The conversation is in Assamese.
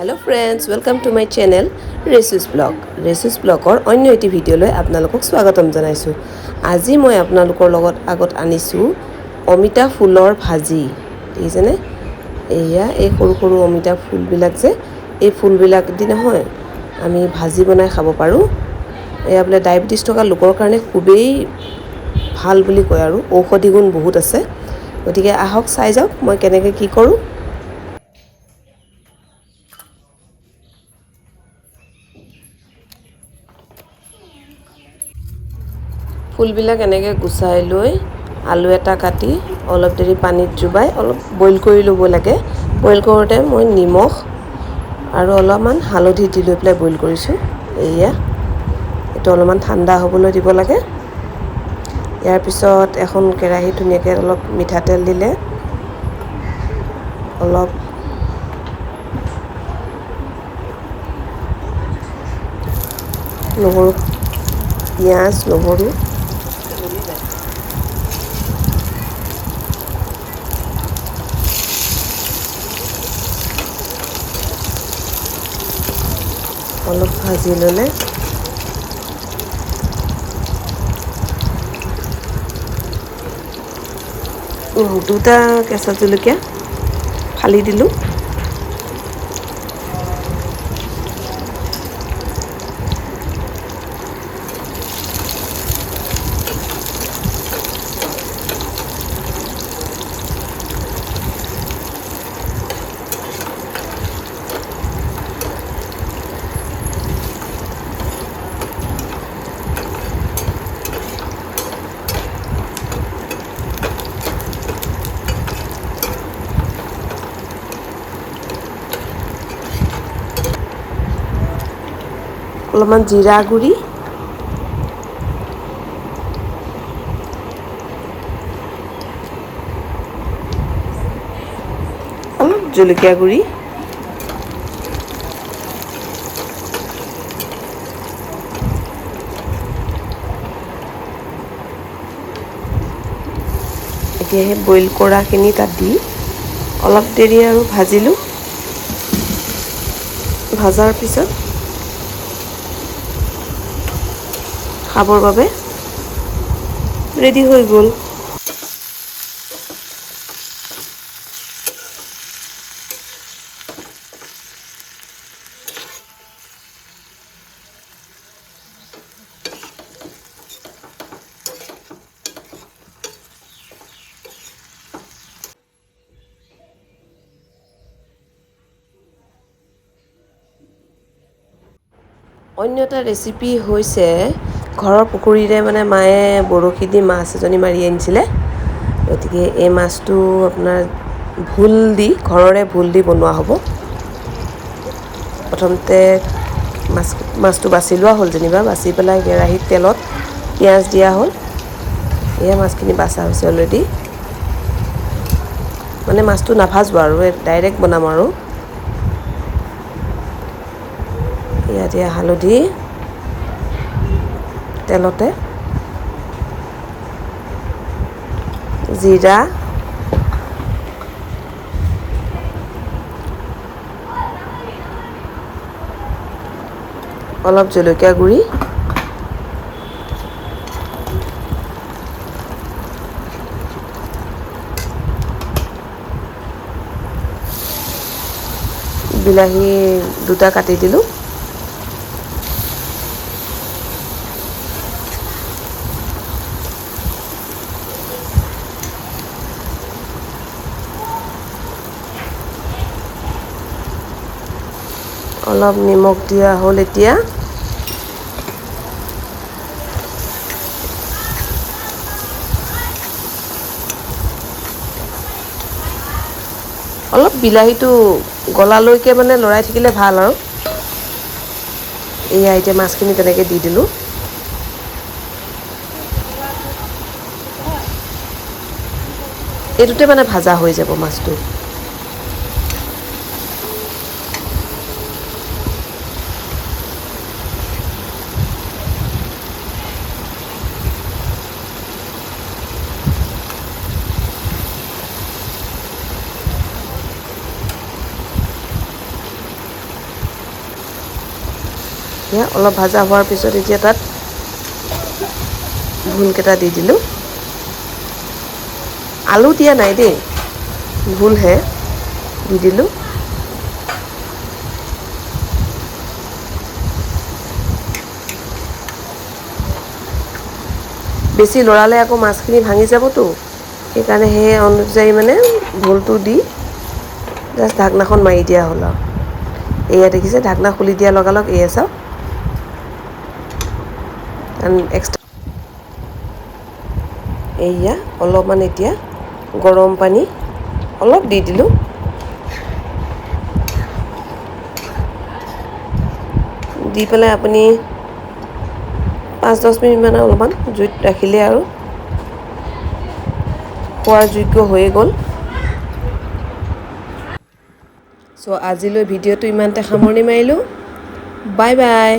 Hello friends, welcome to my channel रेसुस ब्लगर अन्य एटी भिडिओলৈ আপোনালোকক স্বাগতম জনাইছো। আজি মই আপোনালোকৰ লগত আগত আনিছো অমিতা ফুলৰ ভাজি। দেখিছেনে? এয়া এই সৰু সৰু অমিতা ফুলবিলাক যে এই ফুলবিলাক দি নহয় আমি ভাজি বনাই খাব পাৰো। এয়া বোলে ডায়াবেটিছ থকা লোকৰ কাৰণে খুবেই ভাল বুলি কয় আৰু ঔষধি গুণ বহুত আছে। গতিকে আহক চাই যাওক মই কেনেকৈ কি কৰোঁ। ফুলবিলাক এনেকৈ গুচাই লৈ আলু এটা কাটি অলপ দেৰি পানীত জুবাই অলপ বইল কৰি ল'ব লাগে। বইল কৰোঁতে মই নিমখ আৰু অলপমান হালধি দি লৈ পেলাই বইল কৰিছোঁ। এয়া এইটো অলপমান ঠাণ্ডা হ'বলৈ দিব লাগে। ইয়াৰ পিছত এখন কেৰাহীত ধুনীয়াকৈ অলপ মিঠাতেল দিলে অলপ নহৰু পিঁয়াজ নহৰু অলপ ভাজি ল'লে দুটা কেঁচা জলকীয়া ফালি দিলোঁ। অলপমান জিৰা গুড়ি অলপ জলকীয়া গুড়ি এতিয়া সেই বইল কৰাখিনি তাত দি অলপ দেৰি আৰু ভাজিলোঁ। ভাজাৰ পিছত খাবৰ বাবে ৰেডি হৈ গ'ল। অন্য এটা ৰেচিপি হৈছে ঘৰৰ পুখুৰীৰে মানে মায়ে বৰশী দি মাছ এজনী মাৰি আনিছিলে। গতিকে এই মাছটো আপোনাৰ ভোল দি ঘৰৰে ভোল দি বনোৱা হ'ব। প্ৰথমতে মাছটো বাছি লোৱা হ'ল, যেনিবা বাছি পেলাই কেৰাহীত তেলত পিঁয়াজ দিয়া হ'ল। এয়া মাছখিনি বাছা হৈছে অলৰেডি। মানে মাছটো নাভাজোঁ আৰু ডাইৰেক্ট বনাম আৰু। ইয়াত হালধি তেলতে জিৰা অলপ জলকীয়া গুড়ি বিলাহী দুটা কাটি দিলোঁ। অলপ নিমখ দিয়া হ'ল। এতিয়া অলপ বিলাহীটো গলালৈকে মানে লৰাই থাকিলে ভাল আৰু। এয়া এতিয়া মাছখিনি তেনেকৈ দি দিলোঁ। এইটোতে মানে ভাজা হৈ যাব মাছটো। এয়া অলপ ভাজা হোৱাৰ পিছত এতিয়া তাত ভোলকেইটা দি দিলোঁ। আলু দিয়া নাই দেই, ভোলহে দি দিলোঁ। বেছি লৰালে আকৌ মাছখিনি ভাঙি যাবতো, সেইকাৰণে সেই অনুযায়ী মানে ভোলটো দি জাষ্ট ঢাকনাখন মাৰি দিয়া হ'ল আৰু। এয়া দেখিছে ঢাকনা খুলি দিয়া লগালগ এয়া চাওক এক্সট্ৰা। এয়া অলপমান এতিয়া গৰম পানী অলপ দি দিলোঁ। দি পেলাই আপুনি 5-10 মিনিটমান অলপমান জুইত ৰাখিলে আৰু খোৱাৰ যোগ্য হৈয়ে গ'ল। চ' আজিলৈ ভিডিঅ'টো ইমানতে সামৰণি মাৰিলোঁ। Bye bye.